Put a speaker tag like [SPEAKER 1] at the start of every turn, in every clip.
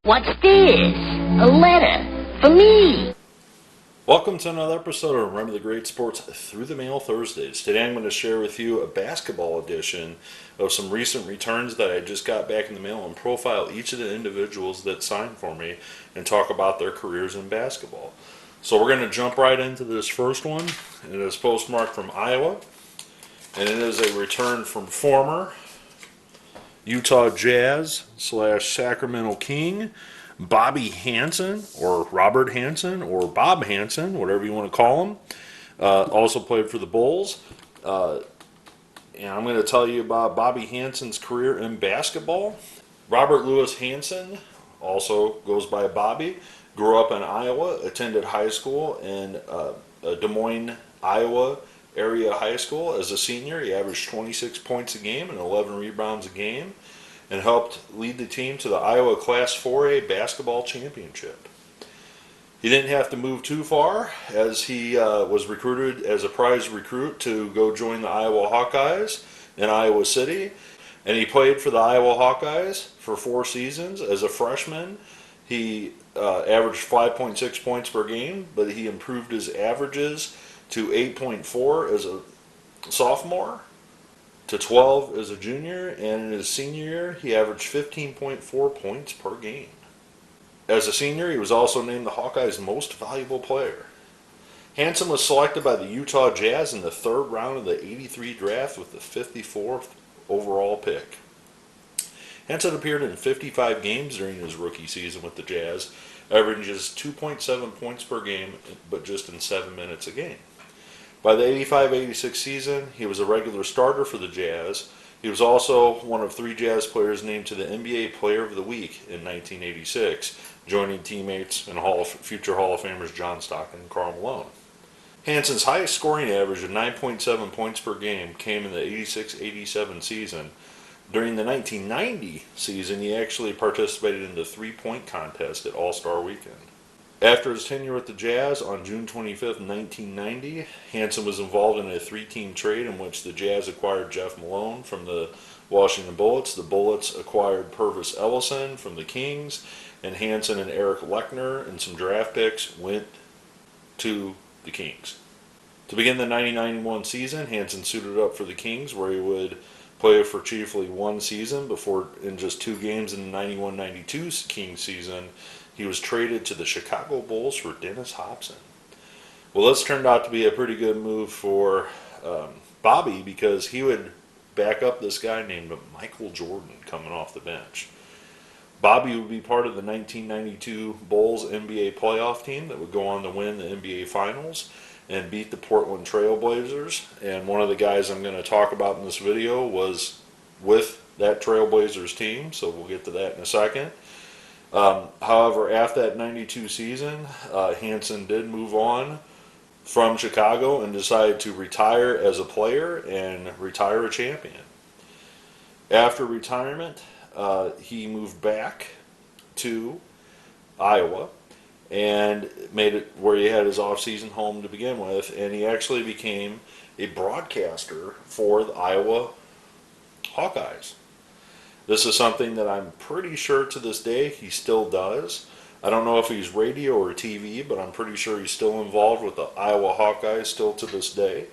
[SPEAKER 1] What's this? A letter for me.
[SPEAKER 2] Welcome to another episode of Remember the Great Sports Through the Mail Thursdays. Today I'm going to share with you a basketball edition of some recent returns that I just got back in the mail and profile each of the individuals that signed for me and talk about their careers in basketball. So we're going to jump right into this first one. It is postmarked from Iowa, and it is a return from former Utah Jazz / Sacramento King Bobby Hansen, or Robert Hansen, or Bob Hansen, whatever you want to call him. Also played for the Bulls. And I'm going to tell you about Bobby Hansen's career in basketball. Robert Louis Hansen, also goes by Bobby, grew up in Iowa, attended high school in Des Moines, Iowa area high school. As a senior, he averaged 26 points a game and 11 rebounds a game, and helped lead the team to the Iowa Class 4A basketball championship. He didn't have to move too far, as he was recruited as a prize recruit to go join the Iowa Hawkeyes in Iowa City, and he played for the Iowa Hawkeyes for 4 seasons. As a freshman, he averaged 5.6 points per game, but he improved his averages to 8.4 as a sophomore, to 12 as a junior, and in his senior year, he averaged 15.4 points per game. As a senior, he was also named the Hawkeyes' most valuable player. Hansen was selected by the Utah Jazz in the 3rd round of the '83 draft with the 54th overall pick. Hansen appeared in 55 games during his rookie season with the Jazz, averages 2.7 points per game, but just in 7 minutes a game. By the 85-86 season, he was a regular starter for the Jazz. He was also one of 3 Jazz players named to the NBA Player of the Week in 1986, joining teammates and future Hall of Famers John Stockton and Karl Malone. Hansen's highest scoring average of 9.7 points per game came in the 86-87 season. During the 1990 season, he actually participated in the 3-point contest at All-Star Weekend. After his tenure with the Jazz on June 25, 1990, Hansen was involved in a 3-team trade in which the Jazz acquired Jeff Malone from the Washington Bullets. The Bullets acquired Purvis Ellison from the Kings, and Hansen and Eric Lechner and some draft picks went to the Kings. To begin the 90-91 season, Hansen suited up for the Kings, where he would play for chiefly 1 season before, in just 2 games in the 91-92 Kings season, he was traded to the Chicago Bulls for Dennis Hobson. Well, this turned out to be a pretty good move for Bobby, because he would back up this guy named Michael Jordan coming off the bench. Bobby would be part of the 1992 Bulls NBA playoff team that would go on to win the NBA Finals and beat the Portland Trail Blazers. And one of the guys I'm going to talk about in this video was with that Trailblazers team, so we'll get to that in a second. However, after that 92 season, Hansen did move on from Chicago and decided to retire as a player and retire a champion. After retirement, he moved back to Iowa and made it where he had his off-season home to begin with, and he actually became a broadcaster for the Iowa Hawkeyes. This is something that I'm pretty sure to this day he still does. I don't know if he's radio or TV, but I'm pretty sure he's still involved with the Iowa Hawkeyes still to this day.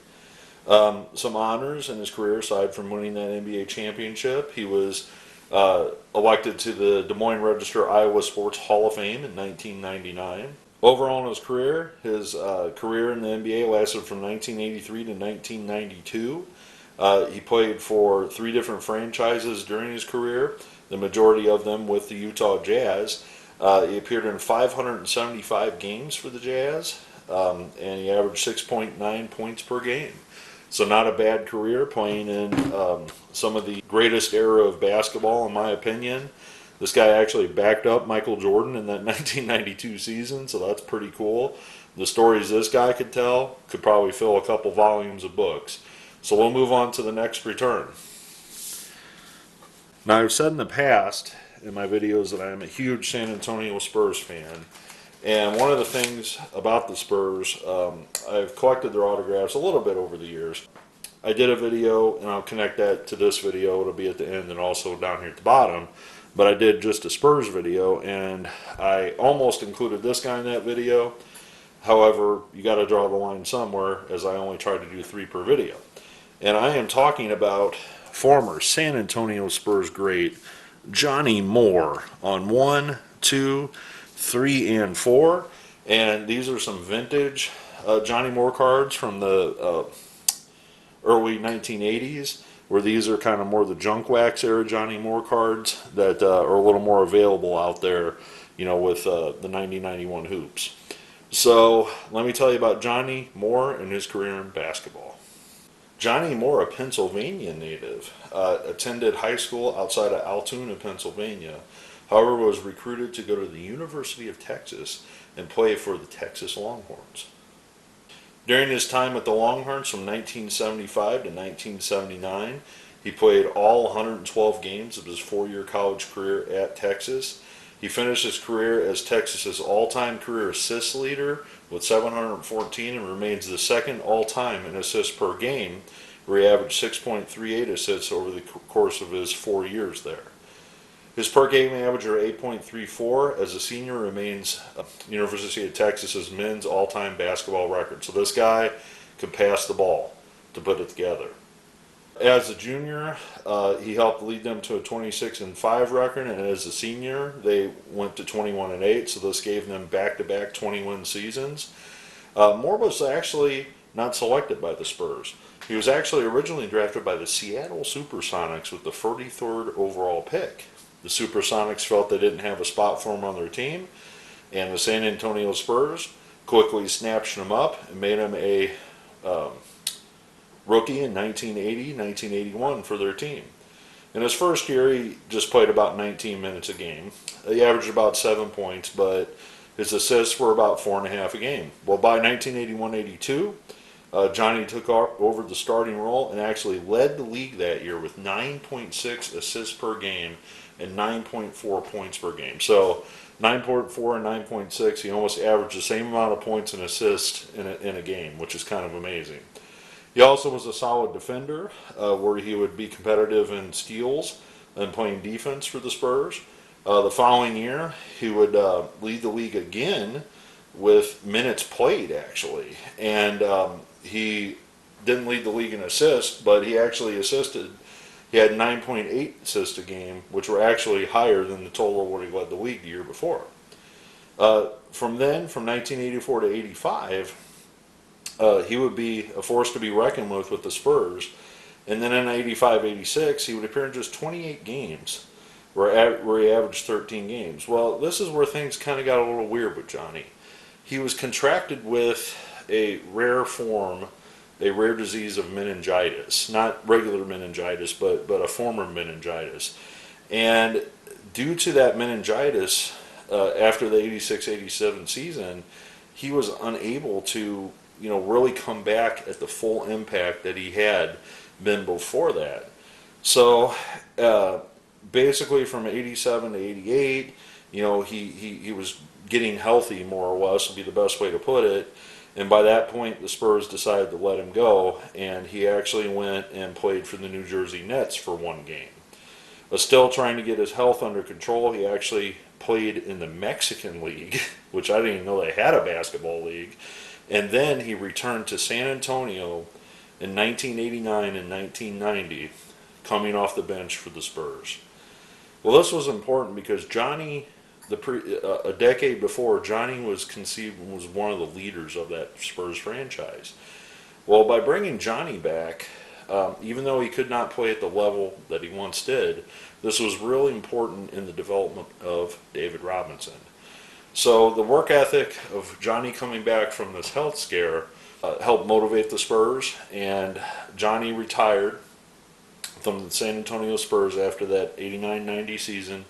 [SPEAKER 2] Some honors in his career, aside from winning that NBA championship. He was elected to the Des Moines Register Iowa Sports Hall of Fame in 1999. Overall in his career in the NBA lasted from 1983 to 1992. He played for 3 different franchises during his career, the majority of them with the Utah Jazz. He appeared in 575 games for the Jazz, and he averaged 6.9 points per game. So not a bad career, playing in some of the greatest era of basketball, in my opinion. This guy actually backed up Michael Jordan in that 1992 season, so that's pretty cool. The stories this guy could tell could probably fill a couple volumes of books. So we'll move on to the next return. Now, I've said in the past in my videos that I am a huge San Antonio Spurs fan. And one of the things about the Spurs, I've collected their autographs a little bit over the years. I did a video, and I'll connect that to this video. It'll be at the end and also down here at the bottom. but I did just a Spurs video, and I almost included this guy in that video. However, you got to draw the line somewhere, as I only try to do 3 per video. And I am talking about former San Antonio Spurs great Johnny Moore on 1, 2, 3, and 4. And these are some vintage Johnny Moore cards from the early 1980s, where these are kind of more the junk wax era Johnny Moore cards that are a little more available out there, with the 1991 hoops. So let me tell you about Johnny Moore and his career in basketball. Johnny Moore, a Pennsylvania native, attended high school outside of Altoona, Pennsylvania. However, was recruited to go to the University of Texas and play for the Texas Longhorns. During his time at the Longhorns from 1975 to 1979, he played all 112 games of his 4-year college career at Texas. He finished his career as Texas's all-time career assist leader with 714 and remains the second all-time in assists per game, where he averaged 6.38 assists over the course of his 4 years there. His per game average of 8.34 as a senior remains University of Texas's men's all-time basketball record. So this guy could pass the ball, to put it together. As a junior, he helped lead them to a 26-5 record, and as a senior, they went to 21-8. So this gave them back-to-back 21 seasons. Moore was actually not selected by the Spurs. He was actually originally drafted by the Seattle Supersonics with the 43rd overall pick. The Supersonics felt they didn't have a spot for him on their team, and the San Antonio Spurs quickly snatched him up and made him a rookie in 1980-1981 for their team. In his first year, he just played about 19 minutes a game. He averaged about 7 points, but his assists were about 4.5 a game. Well, by 1981-82, Johnny took over the starting role and actually led the league that year with 9.6 assists per game and 9.4 points per game. So 9.4 and 9.6, he almost averaged the same amount of points and assists in a game, which is kind of amazing. He also was a solid defender, where he would be competitive in steals and playing defense for the Spurs. The following year, he would lead the league again with minutes played, actually. And he didn't lead the league in assists, but he actually assisted. He had 9.8 assists a game, which were actually higher than the total of what he led the league the year before. From 1984 to 85, he would be a force to be reckoned with the Spurs. And then in 85-86, he would appear in just 28 games, where he averaged 13 games. Well, this is where things kind of got a little weird with Johnny. He was contracted with a rare form, a rare disease of meningitis. Not regular meningitis, but a form of meningitis. And due to that meningitis, after the 86-87 season, he was unable to really come back at the full impact that he had been before that. So basically from 87 to 88, he was getting healthy, more or less, would be the best way to put it. And by that point, the Spurs decided to let him go, and he actually went and played for the New Jersey Nets for 1 game. But still trying to get his health under control, he actually played in the Mexican League, which I didn't even know they had a basketball league. And then he returned to San Antonio in 1989 and 1990, coming off the bench for the Spurs. Well, this was important because Johnny, a decade before, Johnny was conceived and was one of the leaders of that Spurs franchise. Well, by bringing Johnny back, even though he could not play at the level that he once did, this was really important in the development of David Robinson. So the work ethic of Johnny coming back from this health scare helped motivate the Spurs, and Johnny retired from the San Antonio Spurs after that 89-90 season,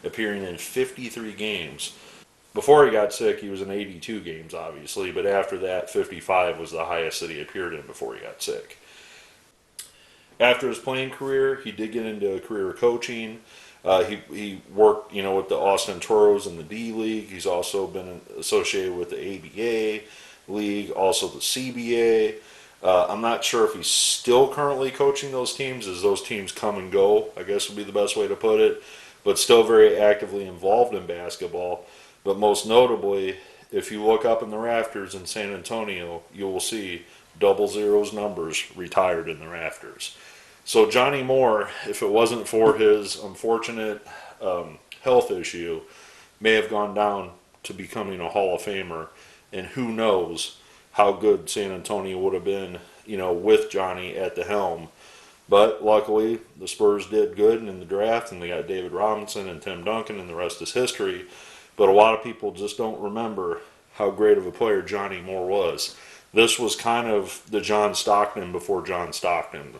[SPEAKER 2] appearing in 53 games. Before he got sick, he was in 82 games, obviously, but after that, 55 was the highest that he appeared in before he got sick. After his playing career, he did get into a career of coaching. He worked, with the Austin Toros in the D League. He's also been associated with the ABA League, also the CBA. I'm not sure if he's still currently coaching those teams, as those teams come and go, I guess would be the best way to put it. but still very actively involved in basketball. But most notably, if you look up in the rafters in San Antonio, you will see double zeros numbers retired in the rafters. So Johnny Moore, if it wasn't for his unfortunate health issue, may have gone down to becoming a Hall of Famer, and who knows how good San Antonio would have been, with Johnny at the helm. But luckily, the Spurs did good in the draft, and they got David Robinson and Tim Duncan, and the rest is history. But a lot of people just don't remember how great of a player Johnny Moore was. This was kind of the John Stockton before John Stockton.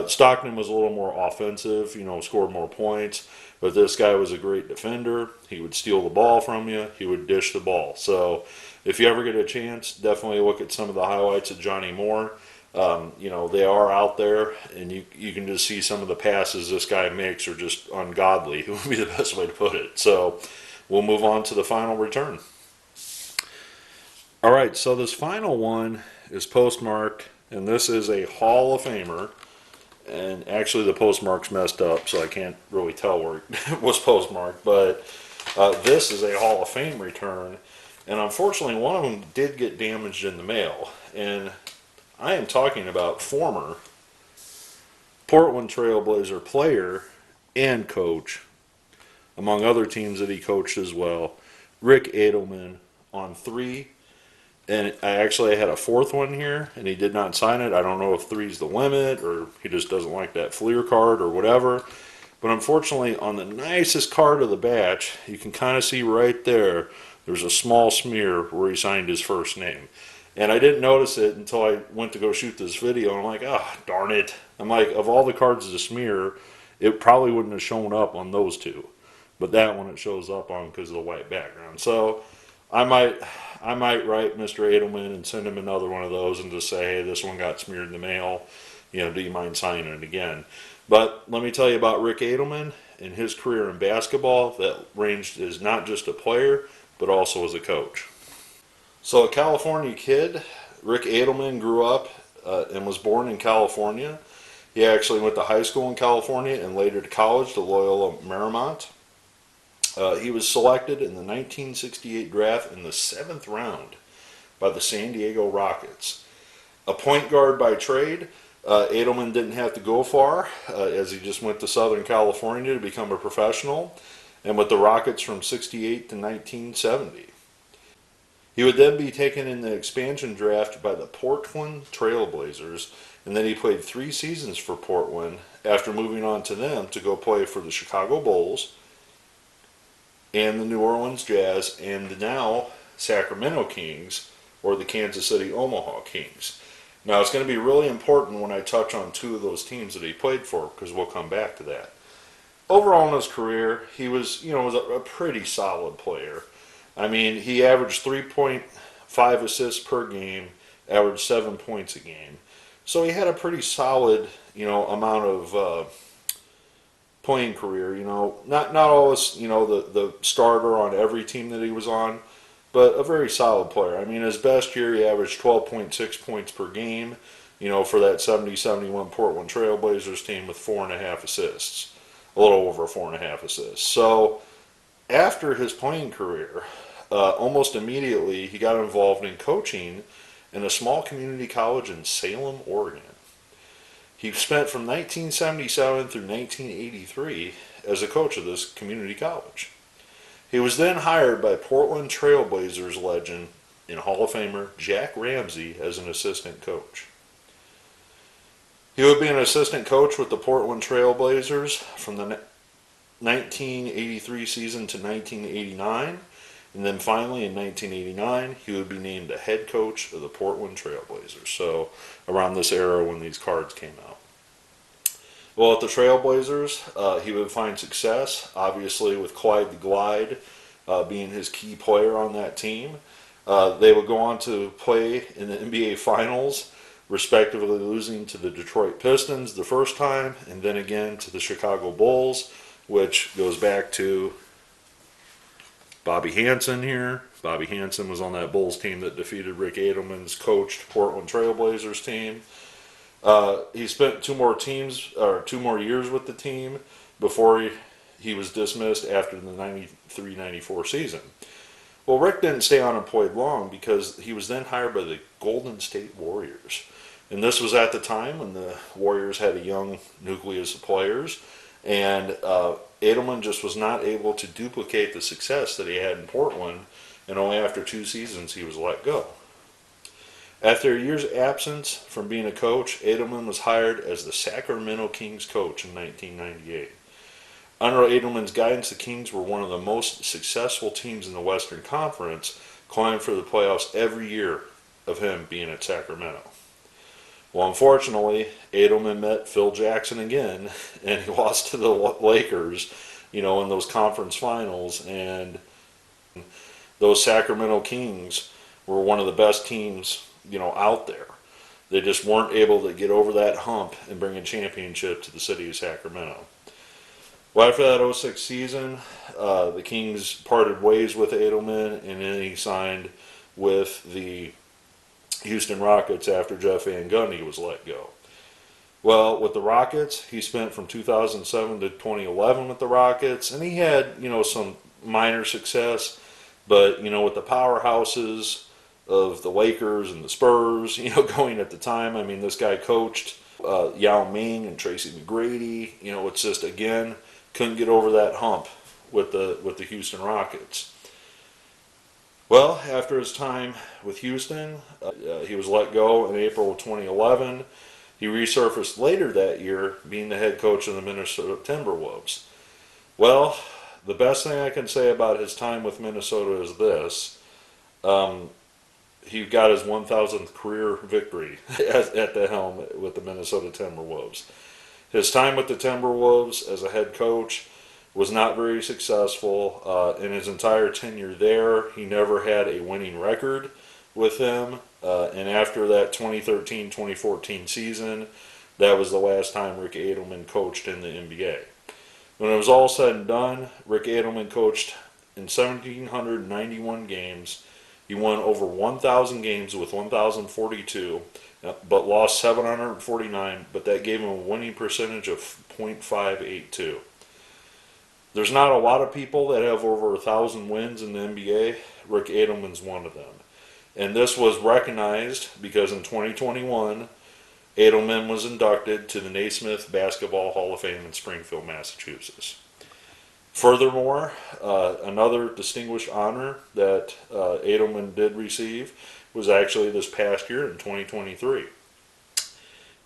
[SPEAKER 2] Stockton was a little more offensive, scored more points, but this guy was a great defender. He would steal the ball from you. He would dish the ball. So if you ever get a chance, definitely look at some of the highlights of Johnny Moore. They are out there, and you can just see some of the passes this guy makes are just ungodly. It would be the best way to put it. So we'll move on to the final return. All right, so this final one is postmarked, and this is a Hall of Famer. And actually, the postmark's messed up, so I can't really tell where it was postmarked. But this is a Hall of Fame return, and unfortunately, one of them did get damaged in the mail. And I am talking about former Portland Trailblazer player and coach, among other teams that he coached as well, Rick Adelman, on 3. And I actually had a 4th one here, and he did not sign it. I don't know if 3's the limit, or he just doesn't like that Fleer card, or whatever. But unfortunately, on the nicest card of the batch, you can kind of see right there, there's a small smear where he signed his first name. And I didn't notice it until I went to go shoot this video, and I'm like, oh, darn it. I'm like, of all the cards to smear, it probably wouldn't have shown up on those 2. But that one it shows up on because of the white background. So I might write Mr. Adelman and send him another one of those and just say, hey, this one got smeared in the mail. Do you mind signing it again? But let me tell you about Rick Adelman and his career in basketball that ranged as not just a player, but also as a coach. So a California kid, Rick Adelman grew up and was born in California. He actually went to high school in California and later to college to Loyola Marymount. He was selected in the 1968 draft in the 7th round by the San Diego Rockets. A point guard by trade, Adelman didn't have to go far as he just went to Southern California to become a professional, and with the Rockets from 68 to 1970. He would then be taken in the expansion draft by the Portland Trailblazers, and then he played 3 seasons for Portland after moving on to them to go play for the Chicago Bulls and the New Orleans Jazz and the now Sacramento Kings, or the Kansas City Omaha Kings. Now it's going to be really important when I touch on 2 of those teams that he played for, because we'll come back to that. Overall in his career, he was a pretty solid player. I mean, he averaged 3.5 assists per game, averaged 7 points a game. So he had a pretty solid, amount of playing career. Not always, the starter on every team that he was on, but a very solid player. I mean, his best year, he averaged 12.6 points per game, for that 70-71 Portland Trailblazers team with 4.5 assists, a little over 4.5 assists. So after his playing career, almost immediately he got involved in coaching in a small community college in Salem, Oregon. He spent from 1977 through 1983 as a coach of this community college. He was then hired by Portland Trailblazers legend and Hall of Famer Jack Ramsey as an assistant coach. He would be an assistant coach with the Portland Trailblazers from the 1983 season to 1989, and then finally in 1989 he would be named the head coach of the Portland Trailblazers. So around this era when these cards came out. Well, at the Trailblazers, he would find success, obviously with Clyde the Glide being his key player on that team. They would go on to play in the NBA Finals, respectively losing to the Detroit Pistons the first time, and then again to the Chicago Bulls, which goes back to Bobby Hansen here. Bobby Hansen was on that Bulls team that defeated Rick Adelman's coached Portland Trailblazers team. He spent 2 more years with the team before he was dismissed after the 93-94 season. Well, Rick didn't stay unemployed long because he was then hired by the Golden State Warriors. And this was at the time when the Warriors had a young nucleus of players, and Adelman just was not able to duplicate the success that he had in Portland, and only after 2 seasons he was let go. After a year's absence from being a coach, Adelman was hired as the Sacramento Kings coach in 1998. Under Adelman's guidance, the Kings were one of the most successful teams in the Western Conference, climbing for the playoffs every year of him being at Sacramento. Well, unfortunately, Adelman met Phil Jackson again, and he lost to the Lakers, in those conference finals, and those Sacramento Kings were one of the best teams, out there. They just weren't able to get over that hump and bring a championship to the city of Sacramento. Well, after that 06 season, the Kings parted ways with Adelman, and then he signed with the Houston Rockets after Jeff Van Gundy was let go. Well, with the Rockets, he spent from 2007 to 2011 with the Rockets, and he had, some minor success, but, with the powerhouses of the Lakers and the Spurs, going at the time, this guy coached Yao Ming and Tracy McGrady, it's just, again, couldn't get over that hump with the Houston Rockets. Well, after his time with Houston, he was let go in April of 2011. He resurfaced later that year, being the head coach of the Minnesota Timberwolves. Well, the best thing I can say about his time with Minnesota is this. He got his 1,000th career victory at the helm with the Minnesota Timberwolves. His time with the Timberwolves as a head coach was not very successful. In his entire tenure there, he never had a winning record with them. And after that 2013-2014 season, that was the last time Rick Adelman coached in the NBA. When it was all said and done, Rick Adelman coached in 1,791 games. He won over 1,000 games with 1,042, but lost 749, but that gave him a winning percentage of .582. There's not a lot of people that have over 1,000 wins in the NBA. Rick Adelman's one of them. And this was recognized because in 2021, Adelman was inducted to the Naismith Basketball Hall of Fame in Springfield, Massachusetts. Furthermore, another distinguished honor that Adelman did receive was actually this past year in 2023.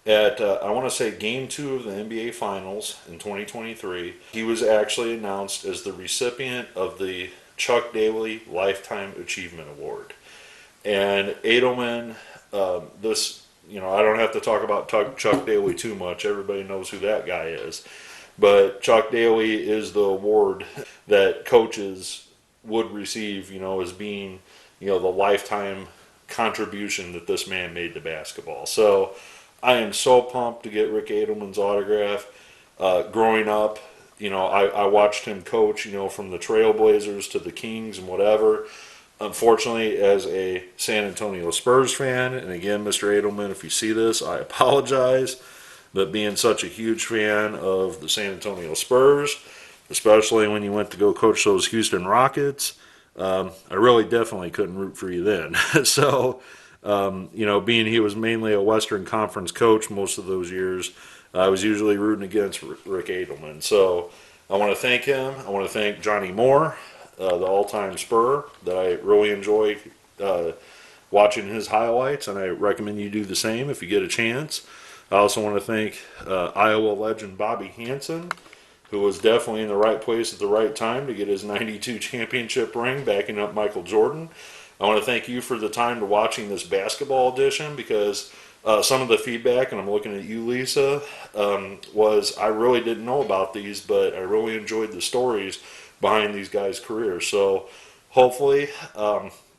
[SPEAKER 2] At, I want to say, Game 2 of the NBA Finals in 2023, he was actually announced as the recipient of the Chuck Daly Lifetime Achievement Award. And Adelman, I don't have to talk about Chuck Daly too much. Everybody knows who that guy is. But Chuck Daly is the award that coaches would receive, as being, the lifetime contribution that this man made to basketball. So I am so pumped to get Rick Adelman's autograph. Growing up, I watched him coach, from the Trailblazers to the Kings and whatever. Unfortunately, as a San Antonio Spurs fan, and again, Mr. Adelman, if you see this, I apologize. But being such a huge fan of the San Antonio Spurs, especially when you went to go coach those Houston Rockets, I really definitely couldn't root for you then. So, being he was mainly a Western Conference coach most of those years, I was usually rooting against Rick Adelman. So I want to thank him. I want to thank Johnny Moore, the all-time Spur, that I really enjoy watching his highlights, and I recommend you do the same if you get a chance. I also want to thank Iowa legend Bobby Hansen, who was definitely in the right place at the right time to get his 92 championship ring, backing up Michael Jordan. I want to thank you for the time to watching this basketball edition, because some of the feedback, and I'm looking at you, Lisa, was I really didn't know about these, but I really enjoyed the stories behind these guys' careers. So hopefully,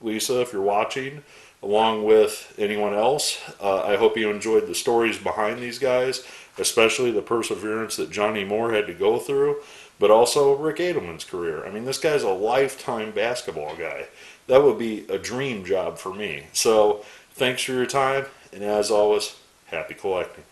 [SPEAKER 2] Lisa, if you're watching, along with anyone else, I hope you enjoyed the stories behind these guys, especially the perseverance that Johnny Moore had to go through, but also Rick Adelman's career. I mean, this guy's a lifetime basketball guy. That would be a dream job for me. So thanks for your time, and as always, happy collecting.